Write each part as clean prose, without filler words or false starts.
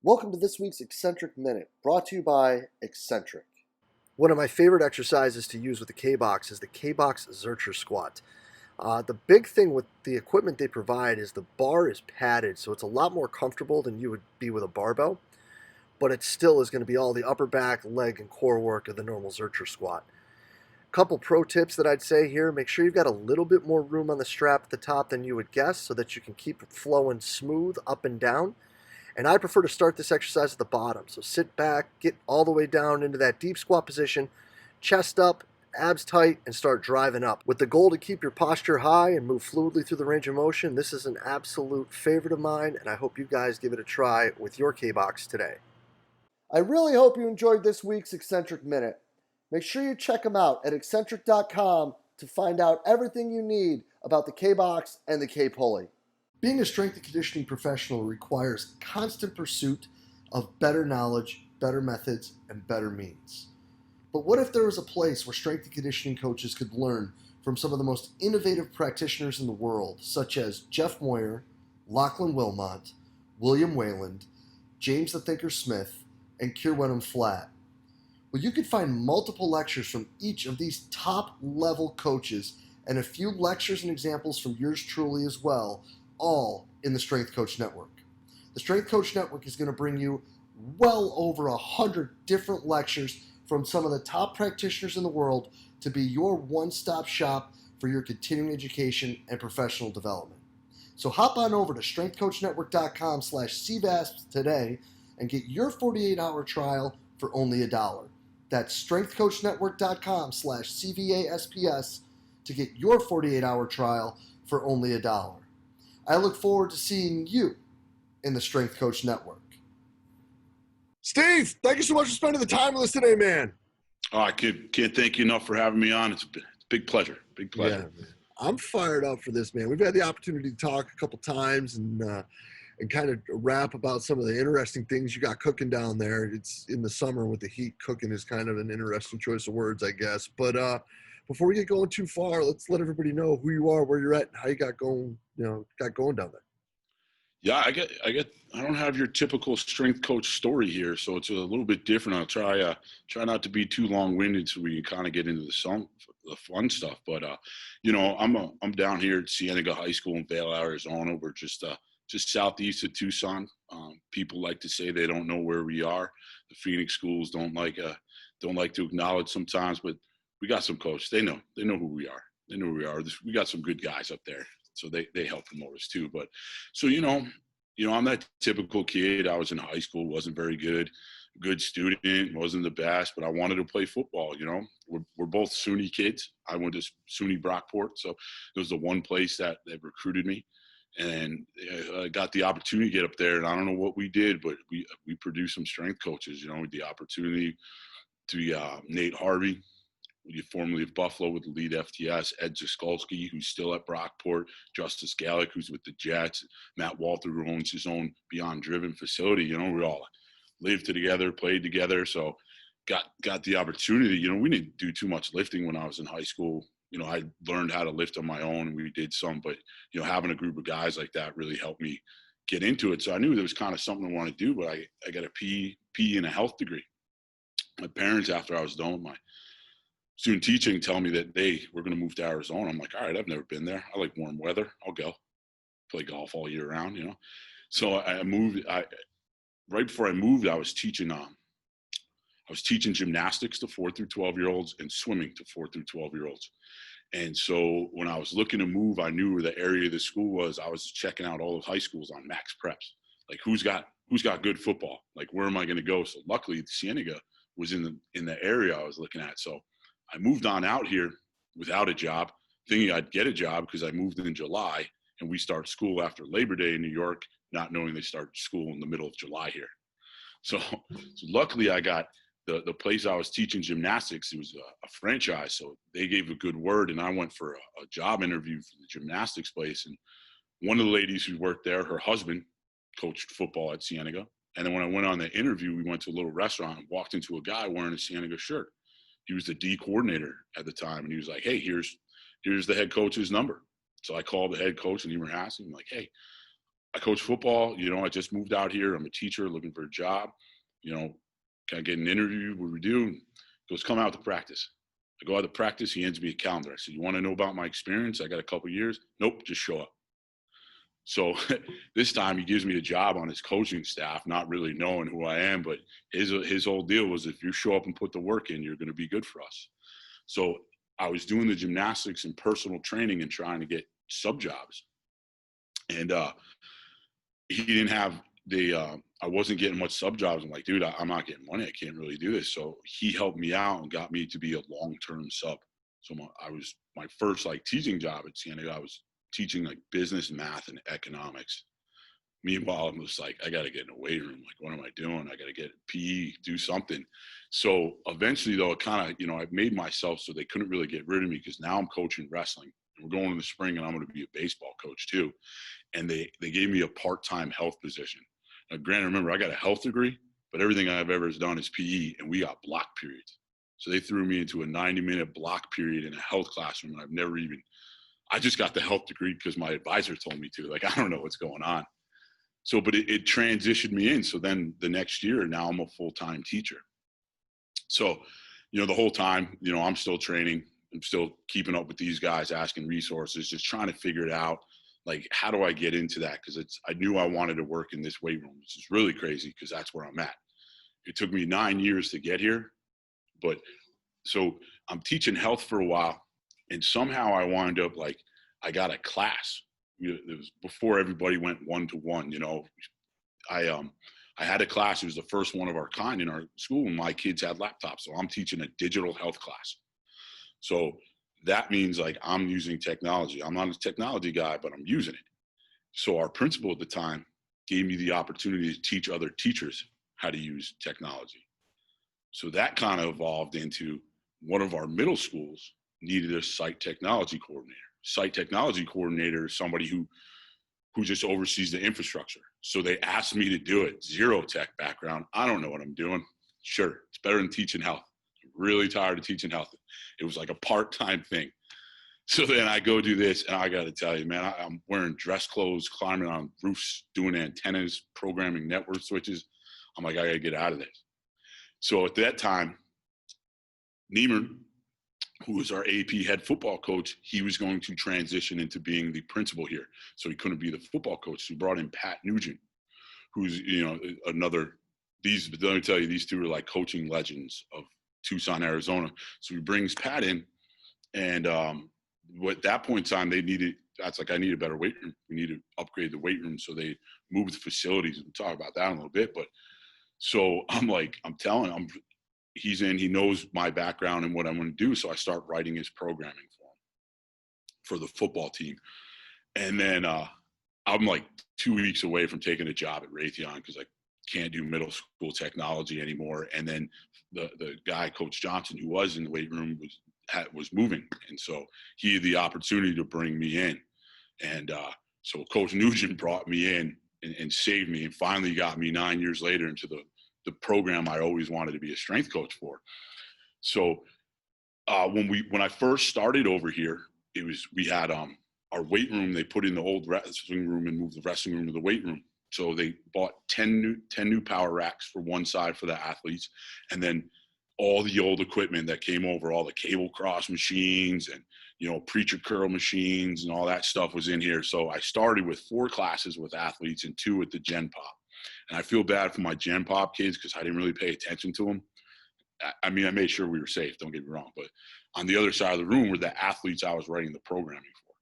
Welcome to this week's Eccentric Minute, brought to you by Eccentric. One of my favorite exercises to use with the K-Box is the K-Box Zercher Squat. The big thing with the equipment they provide is the bar is padded, so it's a lot more comfortable than you would be with a barbell, but it still is going to be all the upper back, leg, and core work of the normal Zercher Squat. Couple pro tips that I'd say here: make sure you've got a little bit more room on the strap at the top than you would guess so that you can keep it flowing smooth up and down. And I prefer to start this exercise at the bottom. So sit back, get all the way down into that deep squat position, chest up, abs tight, and start driving up. With the goal to keep your posture high and move fluidly through the range of motion, this is an absolute favorite of mine, and I hope you guys give it a try with your K-Box today. I really hope you enjoyed this week's Eccentric Minute. Make sure you check them out at eccentric.com to find out everything you need about the K-Box and the K-Pulley. Being a strength and conditioning professional requires constant pursuit of better knowledge, better methods, and better means. But what if there was a place where strength and conditioning coaches could learn from some of the most innovative practitioners in the world, such as Jeff Moyer, Lachlan Wilmot, William Wayland, James the Thinker Smith, and Keir Wenham Flatt? Well, you could find multiple lectures from each of these top-level coaches and a few lectures and examples from yours truly as well, all in the Strength Coach Network. The Strength Coach Network is going to bring you well over 100 different lectures from some of the top practitioners in the world to be your one-stop shop for your continuing education and professional development. So hop on over to strengthcoachnetwork.com/CVASP today and get your 48-hour trial for only $1. That's strengthcoachnetwork.com/CVASPS to get your 48-hour trial for only $1. I look forward to seeing you in the Strength Coach Network. Steve, thank you so much for spending the time with us today, man. Oh, I can't thank you enough for having me on. It's a big pleasure. Big pleasure. Yeah, man. I'm fired up for this, man. We've had the opportunity to talk a couple times and kind of rap about some of the interesting things you got cooking down there. It's in the summer with the heat. Cooking is kind of an interesting choice of words, I guess. But before we get going too far, let's let everybody know who you are, where you're at, and how you got going down there. Yeah, I don't have your typical strength coach story here, so it's a little bit different. I'll try not to be too long-winded so we can kind of get into the fun stuff. But I'm down here at Cienega High School in Vail, Arizona. We're just southeast of Tucson. People like to say they don't know where we are. The Phoenix schools don't like to acknowledge sometimes, but we got some coaches. They know who we are. They know who we are. We got some good guys up there, so they help promote us too. But so I'm that typical kid. I was in high school, wasn't very good student, wasn't the best, but I wanted to play football. We're both SUNY kids. I went to SUNY Brockport, so it was the one place that recruited me. And I got the opportunity to get up there, and I don't know what we did, but we produced some strength coaches. The opportunity to be Nate Harvey, formerly of Buffalo with the lead FTS, Ed Zaskolski, who's still at Brockport, Justice Gallick, who's with the Jets, Matt Walter, who owns his own Beyond Driven facility. We all lived together, played together, so got the opportunity. We didn't do too much lifting when I was in high school. I learned how to lift on my own, and we did some, but, having a group of guys like that really helped me get into it. So I knew there was kind of something I wanted to do, but I got a PE and a health degree. My parents, after I was done with my student teaching, tell me that they were going to move to Arizona. I'm like, all right, I've never been there. I like warm weather. I'll go play golf all year round, So I moved. Right before I moved, I was teaching gymnastics to 4 through 12-year-olds and swimming to 4 through 12-year-olds. And so when I was looking to move, I knew where the area of the school was. I was checking out all the high schools on Max Preps. Like, who's got good football? Like, where am I going to go? So luckily, Cienega was in the area I was looking at. So I moved on out here without a job, thinking I'd get a job because I moved in July, and we start school after Labor Day in New York, not knowing they start school in the middle of July here. So luckily I got the place I was teaching gymnastics. It was a franchise, so they gave a good word, and I went for a job interview for the gymnastics place. And one of the ladies who worked there, her husband coached football at Cienega. And then when I went on the interview, we went to a little restaurant and walked into a guy wearing a Cienega shirt. He was the D coordinator at the time, and he was like, hey, here's the head coach's number. So I called the head coach, and he was asking, like, hey, I coach football. I just moved out here. I'm a teacher looking for a job. Can I get an interview? What do we do? He goes, come out to practice. I go out to practice. He hands me a calendar. I said, you want to know about my experience? I got a couple years. Nope, just show up. So this time he gives me a job on his coaching staff, not really knowing who I am, but his whole deal was, if you show up and put the work in, you're going to be good for us. So I was doing the gymnastics and personal training and trying to get sub jobs. And he didn't have I wasn't getting much sub jobs. I'm like, dude, I'm not getting money. I can't really do this. So he helped me out and got me to be a long-term sub. So my first like teaching job at CNA, I was teaching like business, math, and economics. Meanwhile, I'm just like, I got to get in a weight room. Like, what am I doing? I got to get PE, do something. So eventually, though, it kind of, I've made myself so they couldn't really get rid of me, because now I'm coaching wrestling. We're going in the spring, and I'm going to be a baseball coach too. And they gave me a part-time health position. Now, granted, remember, I got a health degree, but everything I've ever done is PE, and we got block periods. So they threw me into a 90-minute block period in a health classroom, and I just got the health degree because my advisor told me to. Like, I don't know what's going on. So, but it transitioned me in. So then the next year, now I'm a full-time teacher. So, the whole time, I'm still training. I'm still keeping up with these guys, asking resources, just trying to figure it out. Like, how do I get into that? Because I knew I wanted to work in this weight room, which is really crazy because that's where I'm at. It took me 9 years to get here. But so I'm teaching health for a while. And somehow I wound up like, I got a class. It was before everybody went one-to-one. I had a class. It was the first one of our kind in our school, and my kids had laptops. So I'm teaching a digital health class. So that means like I'm using technology. I'm not a technology guy, but I'm using it. So our principal at the time gave me the opportunity to teach other teachers how to use technology. So that kind of evolved into one of our middle schools needed a site technology coordinator. Site technology coordinator is somebody who just oversees the infrastructure. So they asked me to do it. Zero tech background. I don't know what I'm doing. Sure, it's better than teaching health. I'm really tired of teaching health. It was like a part-time thing. So then I go do this, and I got to tell you, man, I'm wearing dress clothes, climbing on roofs, doing antennas, programming network switches. I'm like, I got to get out of this. So at that time, Niemer, who was our AP head football coach, he was going to transition into being the principal here. So he couldn't be the football coach. So he brought in Pat Nugent, who's, let me tell you, these two are like coaching legends of Tucson, Arizona. So he brings Pat in, and at that point in time, I need a better weight room. We need to upgrade the weight room. So they moved the facilities. We'll talk about that in a little bit. But so he's in, he knows my background and what I'm going to do. So I start writing his programming for the football team. And then I'm like 2 weeks away from taking a job at Raytheon because I can't do middle school technology anymore. And then the guy, Coach Johnson, who was in the weight room, was moving. And so he had the opportunity to bring me in. And so Coach Nugent brought me in and saved me, and finally got me 9 years later into the program I always wanted to be a strength coach for. So when I first started over here, we had our weight room. They put in the old wrestling room and moved the wrestling room to the weight room. So they bought 10 new power racks for one side for the athletes, and then all the old equipment that came over, all the cable cross machines and preacher curl machines and all that stuff was in here. So I started with 4 classes with athletes and 2 at the Gen Pop. And I feel bad for my Gen Pop kids because I didn't really pay attention to them. I made sure we were safe, don't get me wrong. But on the other side of the room were the athletes I was writing the programming for.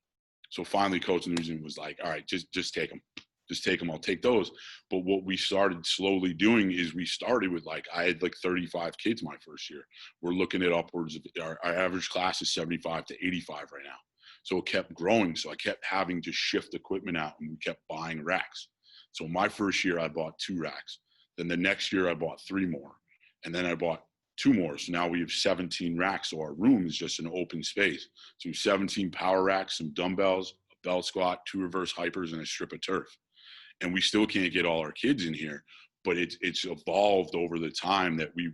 So finally, Coach Nugent was like, all right, just take them. Just take them. I'll take those. But what we started slowly doing is we started with I had 35 kids my first year. We're looking at upwards of our average class is 75 to 85 right now. So it kept growing. So I kept having to shift equipment out, and we kept buying racks. So my first year I bought 2 racks. Then the next year I bought 3 more. And then I bought 2 more. So now we have 17 racks. So our room is just an open space. So 17 power racks, some dumbbells, a belt squat, 2 reverse hypers, and a strip of turf. And we still can't get all our kids in here, but it's evolved over the time that we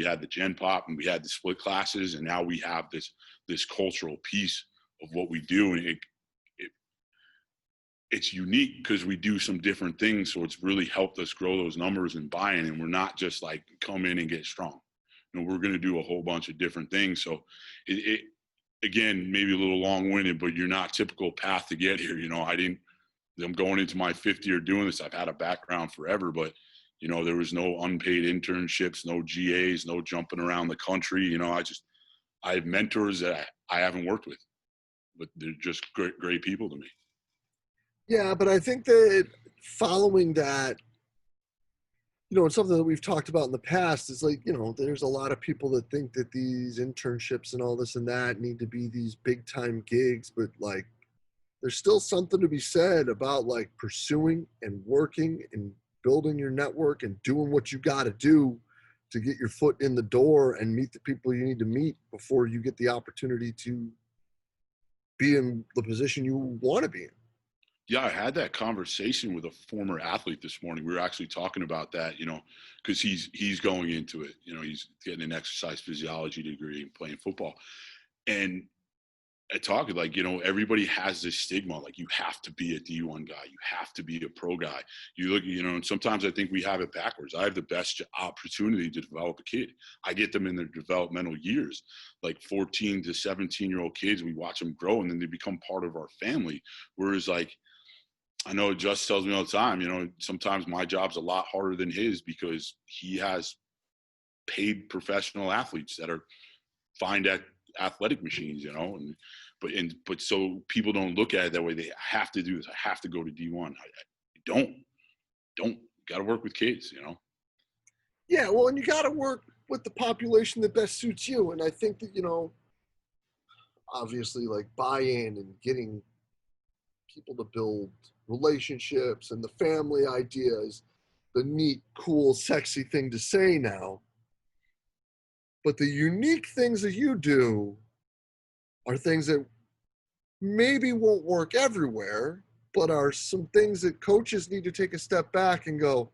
had the Gen Pop and we had the split classes, and now we have this cultural piece of what we do. And it's unique because we do some different things. So it's really helped us grow those numbers and buy-in. And we're not just like come in and get strong. We're going to do a whole bunch of different things. So it again, maybe a little long-winded, but you're not typical path to get here. I'm going into my fifth year doing this. I've had a background forever, but there was no unpaid internships, no GAs, no jumping around the country. I have mentors that I haven't worked with, but they're just great people to me. Yeah, but I think that following that, it's something that we've talked about in the past is like, there's a lot of people that think that these internships and all this and that need to be these big time gigs, but like there's still something to be said about like pursuing and working and building your network and doing what you got to do to get your foot in the door and meet the people you need to meet before you get the opportunity to be in the position you want to be in. Yeah, I had that conversation with a former athlete this morning. We were actually talking about that, because he's going into it. He's getting an exercise physiology degree and playing football. And I talk like, everybody has this stigma, like you have to be a D1 guy. You have to be a pro guy. You look, and sometimes I think we have it backwards. I have the best opportunity to develop a kid. I get them in their developmental years, like 14 to 17-year-old kids. We watch them grow and then they become part of our family. Whereas like, I know Just tells me all the time, sometimes my job's a lot harder than his because he has paid professional athletes that are fine at athletic machines, but so people don't look at it that way. They have to do this. I have to go to D1. I don't got to work with kids, Yeah. Well, and you got to work with the population that best suits you. And I think that, obviously like buy-in and getting people to build relationships and the family idea is the neat, cool, sexy thing to say now. But the unique things that you do are things that maybe won't work everywhere, but are some things that coaches need to take a step back and go,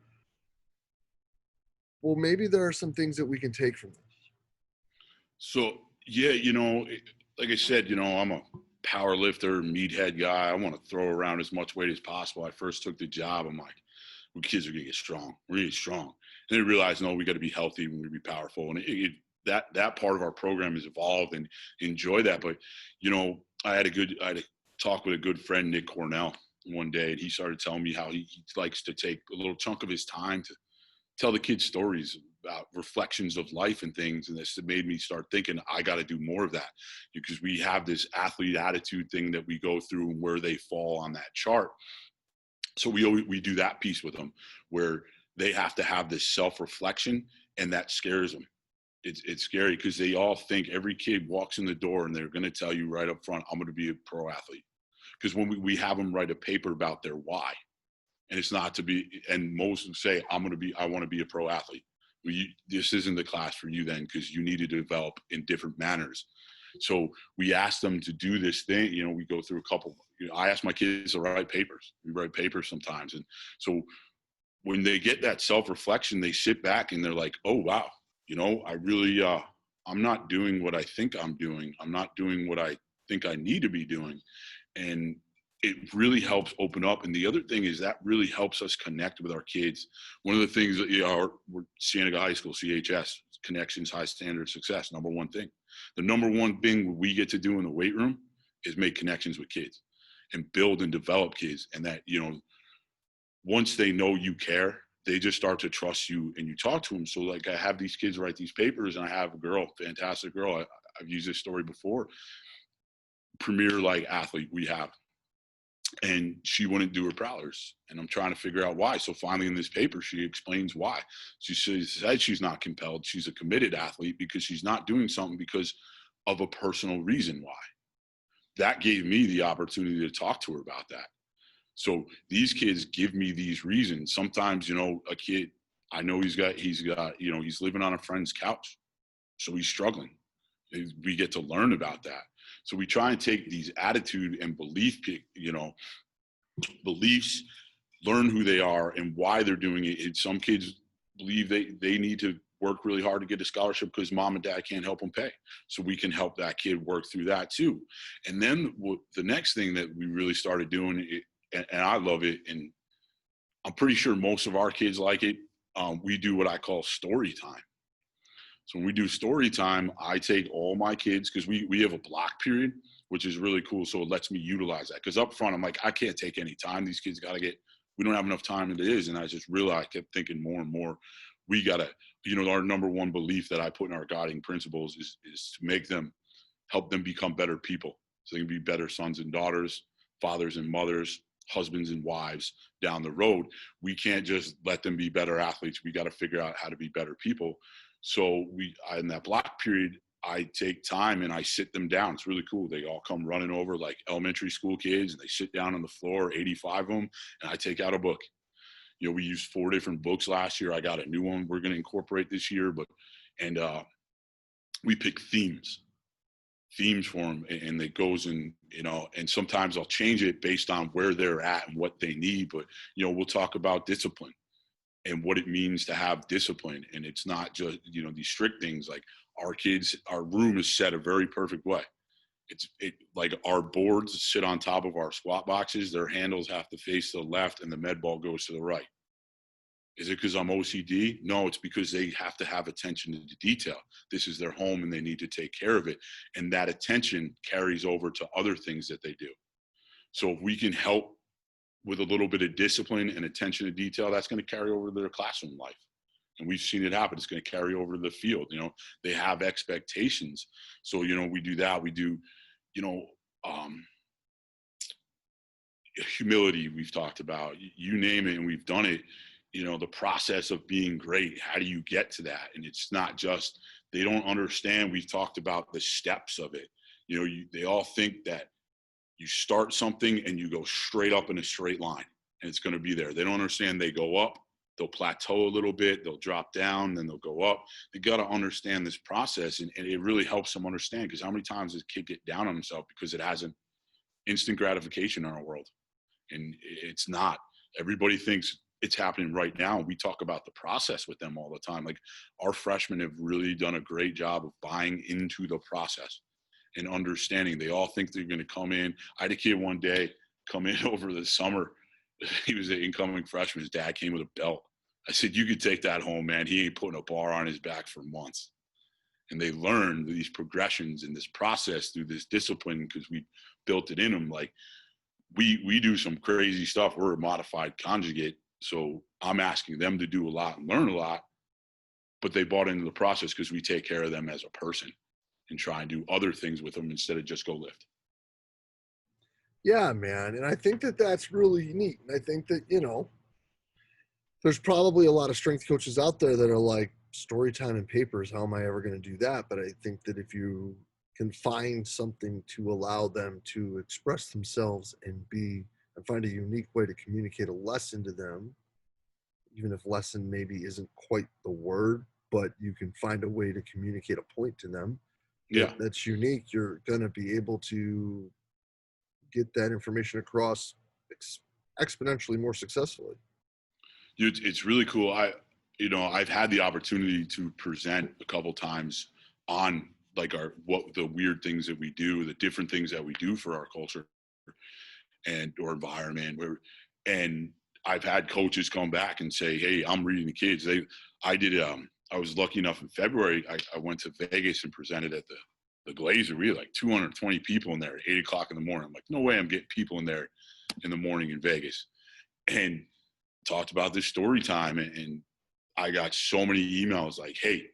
well, maybe there are some things that we can take from this. So, yeah, like I said, I'm a power lifter, meathead guy. I want to throw around as much weight as possible. I first took the job. I'm like, well, kids are going to get strong. We're going to get strong. And then I realized, no, we got to be healthy. We're going to be powerful. And that part of our program has evolved and enjoy that. But, I had a talk with a good friend, Nick Cornell, one day, and he started telling me how he likes to take a little chunk of his time to tell the kids stories about reflections of life and things. And this made me start thinking, I got to do more of that because we have this athlete attitude thing that we go through and where they fall on that chart. So we do that piece with them where they have to have this self-reflection, and that scares them. It's scary because they all think every kid walks in the door and they're going to tell you right up front, I'm going to be a pro athlete. Because when we have them write a paper about their why, and it's not to be, and most say, I want to be a pro athlete. Well, this isn't the class for you then because you need to develop in different manners. So we ask them to do this thing. We go through a couple. I ask my kids to write papers. We write papers sometimes. And so when they get that self-reflection, they sit back and they're like, oh, wow, I really, I'm not doing what I think I'm doing. I'm not doing what I think I need to be doing. And it really helps open up. And the other thing is that really helps us connect with our kids. One of the things that we're Cienega High School, CHS, connections, high standard success, number one thing. The number one thing we get to do in the weight room is make connections with kids and build and develop kids. And that, once they know you care, they just start to trust you and you talk to them. So like I have these kids write these papers and I have a girl, fantastic girl. I've used this story before. Premier like athlete we have. And she wouldn't do her prowlers. And I'm trying to figure out why. So finally in this paper, she explains why. She said she's not compelled. She's a committed athlete because she's not doing something because of a personal reason why. That gave me the opportunity to talk to her about that. So these kids give me these reasons. Sometimes, a kid, I know he's living on a friend's couch. So he's struggling. We get to learn about that. So we try and take these attitude and beliefs, learn who they are and why they're doing it. Some kids believe they need to work really hard to get a scholarship because mom and dad can't help them pay. So we can help that kid work through that too. And then the next thing that we really started doing, and I love it. And I'm pretty sure most of our kids like it. We do what I call story time. So when we do story time, I take all my kids, because we have a block period, which is really cool. So it lets me utilize that. Because up front, I'm like, I can't take any time. These kids got to get, we don't have enough time as it is. And I just realized, I kept thinking more and more, we got to, our number one belief that I put in our guiding principles is to make them, help them become better people. So they can be better sons and daughters, fathers and mothers, husbands and wives down the road. We can't just let them be better athletes. We got to figure out how to be better people. So in that block period, I take time and I sit them down. It's really cool. They all come running over like elementary school kids, and they sit down on the floor, 85 of them, and I take out a book. We used 4 different books last year. I got a new one we're going to incorporate this year, and we pick themes for them, and it goes in, and sometimes I'll change it based on where they're at and what they need. But, we'll talk about discipline and what it means to have discipline. And it's not just, these strict things. Like our room is set a very perfect way. Like our boards sit on top of our squat boxes. Their handles have to face to the left and the med ball goes to the right. Is it because I'm OCD? No, it's because they have to have attention to detail. This is their home and they need to take care of it. And that attention carries over to other things that they do. So if we can help with a little bit of discipline and attention to detail, that's going to carry over to their classroom life. And we've seen it happen. It's going to carry over to the field. They have expectations. So, we do that. We do, humility we've talked about. You name it, and we've done it. The process of being great. How do you get to that? And it's not just, they don't understand. We've talked about the steps of it. They all think that you start something and you go straight up in a straight line and it's going to be there. They don't understand. They go up, they'll plateau a little bit, they'll drop down, then they'll go up. They got to understand this process, and it really helps them understand, because how many times does a kid get down on himself because it has an instant gratification in our world? And it's not. Everybody thinks it's happening right now. We talk about the process with them all the time. Like, our freshmen have really done a great job of buying into the process and understanding. They all think they're going to come in. I had a kid one day come in over the summer. He was an incoming freshman. His dad came with a belt. I said, you could take that home, man. He ain't putting a bar on his back for months. And they learn these progressions and this process through this discipline, because we built it in them. Like, we do some crazy stuff. We're a modified conjugate. So I'm asking them to do a lot and learn a lot, but they bought into the process because we take care of them as a person and try and do other things with them instead of just go lift. Yeah, man. And I think that that's really neat. And I think that, there's probably a lot of strength coaches out there that are like, story time and papers, how am I ever going to do that? But I think that if you can find something to allow them to express themselves and find a unique way to communicate a lesson to them, even if lesson maybe isn't quite the word, but you can find a way to communicate a point to them. Yeah. That's unique. You're going to be able to get that information across exponentially more successfully. It's really cool. I've had the opportunity to present a couple times on like the weird things that we do, the different things that we do for our culture or environment. And I've had coaches come back and say, hey, I'm reading the kids. I was lucky enough in February, I went to Vegas and presented at the Glazer. We had like 220 people in there at 8 o'clock in the morning. I'm like, no way I'm getting people in there in the morning in Vegas. And talked about this story time. And I got so many emails like, hey,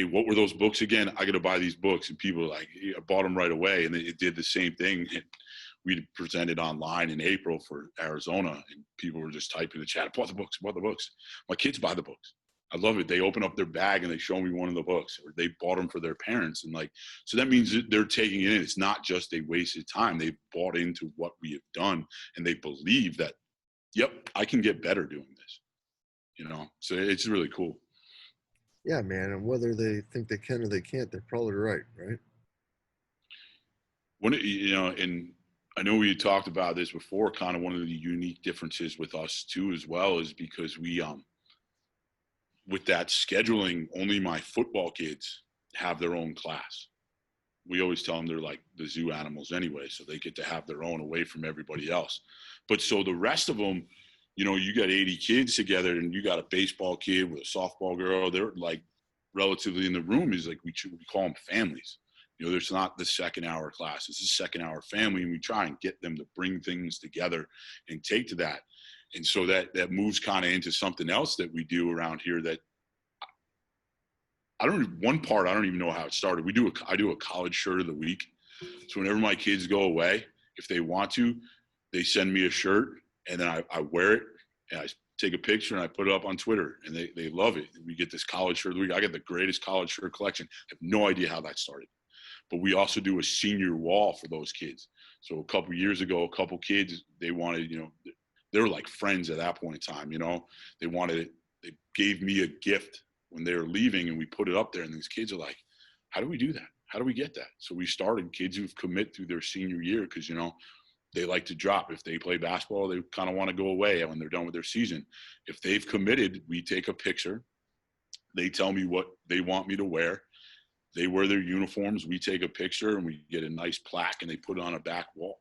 what were those books again? I got to buy these books. And people were like, I bought them right away. And it did the same thing. We presented online in April for Arizona, and people were just typing in the chat, bought the books. My kids buy the books. I love it. They open up their bag and they show me one of the books, or they bought them for their parents. And like, so that means that they're taking it in. It's not just they wasted time. They bought into what we have done, and they believe that, yep, I can get better doing this, so it's really cool. Yeah, man. And whether they think they can or they can't, they're probably right. And I know we had talked about this before, kind of one of the unique differences with us too, as well, is because we, with that scheduling, only my football kids have their own class. we always tell them they're like the zoo animals anyway, so they get to have their own away from everybody else. But so the rest of them, you know, you got 80 kids together, and you got a baseball kid with a softball girl. They're like relatively in the room is like we call them families. You know, there's not the second hour class. It's a second hour family, and we try and get them to bring things together and take to that. And so that moves kind of into something else that we do around here that I don't even know how it started. I do a college shirt of the week. So whenever my kids go away, if they want to, they send me a shirt, and then I wear it, and I take a picture and I put it up on Twitter, and they love it. We get this college shirt of the week. I got the greatest college shirt collection. I have no idea how that started. But we also do a senior wall for those kids. So a couple years ago, a couple kids, they wanted, you know, they were like friends at that point in time, you know. They gave me a gift when they were leaving, and we put it up there, and these kids are like, how do we do that? How do we get that? So we started kids who've commit through their senior year because, you know, they like to drop. If they play basketball, they kind of want to go away when they're done with their season. If they've committed, we take a picture. They tell me what they want me to wear. They wear their uniforms. We take a picture, and we get a nice plaque, and they put it on a back wall.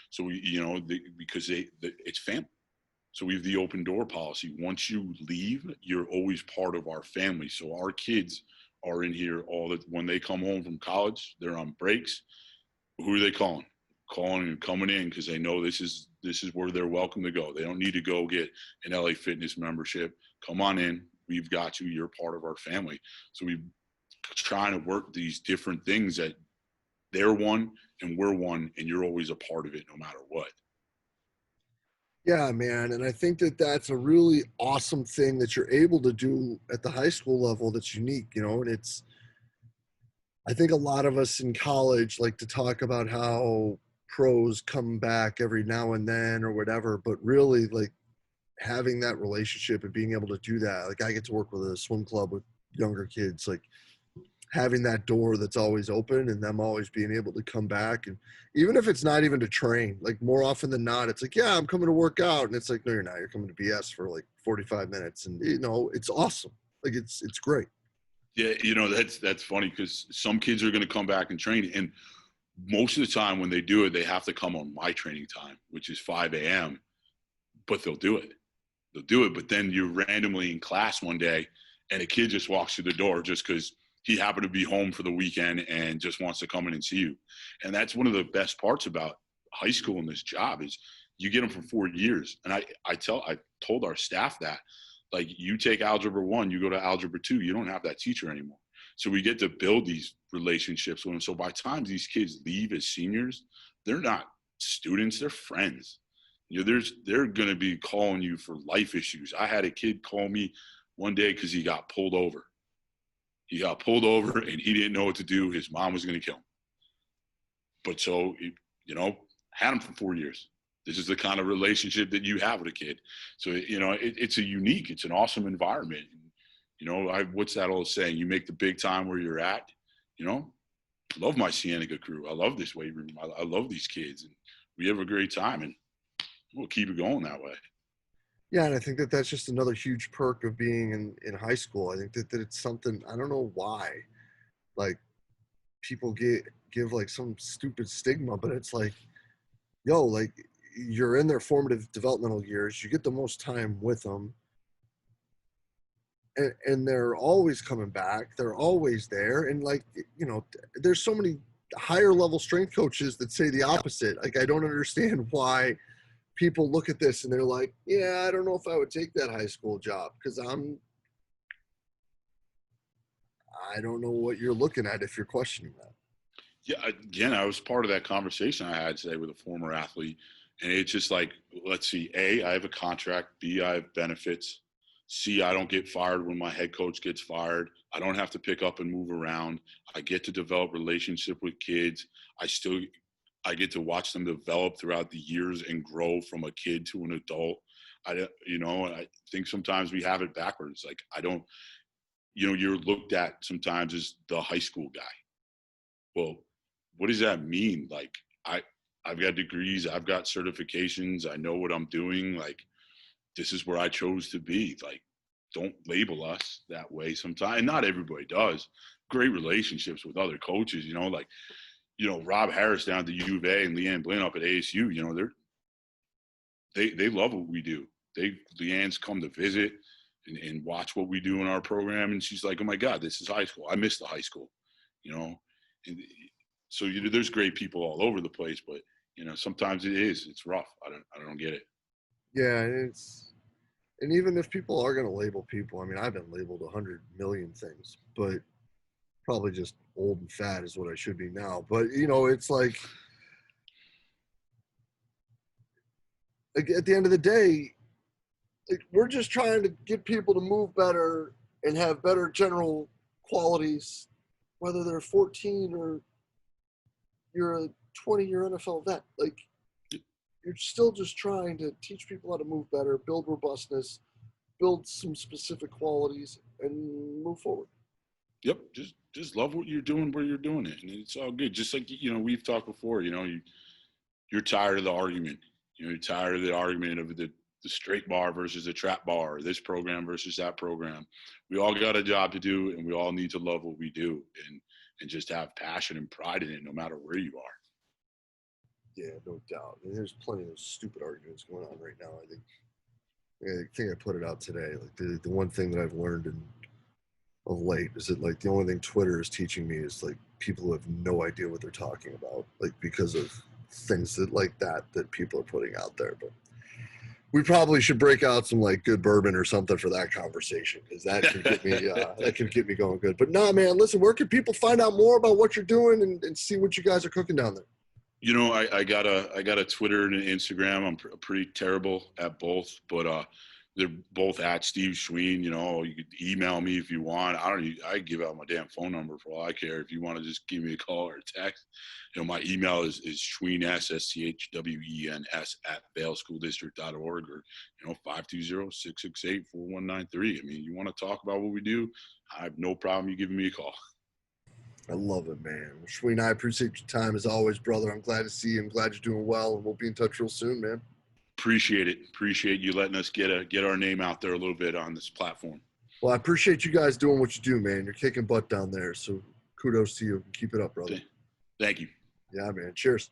So we, you know, because it's family. So we have the open door policy. Once you leave, you're always part of our family. So our kids are in here when they come home from college, they're on breaks. Who are they calling? Calling and coming in because they know this is where they're welcome to go. They don't need to go get an LA Fitness membership. Come on in. We've got you. You're part of our family. So we trying to work these different things that they're one and we're one, and you're always a part of it no matter what. Yeah, man. And I think that that's a really awesome thing that you're able to do at the high school level that's unique, you know, and I think a lot of us in college like to talk about how pros come back every now and then or whatever, but really like having that relationship and being able to do that. Like I get to work with a swim club with younger kids, like having that door that's always open and them always being able to come back. And even if it's not even to train, like more often than not, it's like, yeah, I'm coming to work out. And it's like, no, you're not. You're coming to BS for like 45 minutes. And, you know, it's awesome. Like it's great. Yeah, you know, that's funny because some kids are going to come back and train. And most of the time when they do it, they have to come on my training time, which is 5 a.m. But they'll do it. But then you're randomly in class one day, and a kid just walks through the door just because he happened to be home for the weekend and just wants to come in and see you. And that's one of the best parts about high school and this job is you get them for 4 years. And I told our staff that, like, you take Algebra 1, you go to Algebra 2, you don't have that teacher anymore. So we get to build these relationships with them. So by the time these kids leave as seniors, they're not students, they're friends. You know, they're going to be calling you for life issues. I had a kid call me one day because he got pulled over. He got pulled over and he didn't know what to do. His mom was going to kill him. But so, you know, had him for 4 years. This is the kind of relationship that you have with a kid. So, you know, it's an awesome environment. You know, what's that old saying? You make the big time where you're at. You know, I love my Cienega crew. I love this weight room. I love these kids. And we have a great time, and we'll keep it going that way. Yeah, and I think that that's just another huge perk of being in high school. I think that it's something, I don't know why, like people give like some stupid stigma, but it's like, yo, like you're in their formative developmental years, you get the most time with them, and they're always coming back, they're always there. And like, you know, there's so many higher level strength coaches that say the opposite. Like I don't understand why people look at this and they're like, yeah, I don't know if I would take that high school job because I don't know what you're looking at if you're questioning that. Yeah, again, I was part of that conversation I had today with a former athlete, and it's just like, let's see, A, I have a contract, B, I have benefits, C, I don't get fired when my head coach gets fired, I don't have to pick up and move around, I get to develop relationship with kids, I get to watch them develop throughout the years and grow from a kid to an adult. I think sometimes we have it backwards. Like you're looked at sometimes as the high school guy. Well, what does that mean? Like I've got degrees, I've got certifications, I know what I'm doing. Like this is where I chose to be. Like don't label us that way sometimes. And not everybody does. Great relationships with other coaches, you know, like Rob Harris down at the U of A and Leanne Blaine up at ASU, they love what we do. Leanne's come to visit and watch what we do in our program. And she's like, oh my God, this is high school. I miss the high school, and so there's great people all over the place, but sometimes it's rough. I don't get it. Yeah. And even if people are going to label people, I mean, I've been labeled 100 million things, but probably just old and fat is what I should be now. But, it's like at the end of the day, we're just trying to get people to move better and have better general qualities, whether they're 14 or you're a 20-year NFL vet. Like, you're still just trying to teach people how to move better, build robustness, build some specific qualities, and move forward. Yep, just love what you're doing where you're doing it, and it's all good. Just like we've talked before. You're tired of the argument. You're tired of the argument of the straight bar versus the trap bar, or this program versus that program. We all got a job to do, and we all need to love what we do, and just have passion and pride in it, no matter where you are. Yeah, no doubt. And there's plenty of stupid arguments going on right now. I think I put it out today. Like the one thing that I've learned of late is that like the only thing Twitter is teaching me is like people who have no idea what they're talking about, like because of things that people are putting out there. But we probably should break out some like good bourbon or something for that conversation, because that can get me going good. But no, man, listen, where can people find out more about what you're doing and see what you guys are cooking down there? I got a Twitter and an Instagram. I'm pretty terrible at both, but they're both at Steve Schween. You could email me if you want. I give out my damn phone number for all I care. If you want to just give me a call or a text, my email is Schween, SCHWENS @valeschooldistrict.org, or 520-668-4193. I mean, you want to talk about what we do, I have no problem you giving me a call. I love it, man. Schween, I appreciate your time as always, brother. I'm glad to see you. I'm glad you're doing well, and we'll be in touch real soon, man. Appreciate it. Appreciate you letting us get our name out there a little bit on this platform. Well, I appreciate you guys doing what you do, man. You're kicking butt down there, so kudos to you. Keep it up, brother. Thank you. Yeah, man. Cheers.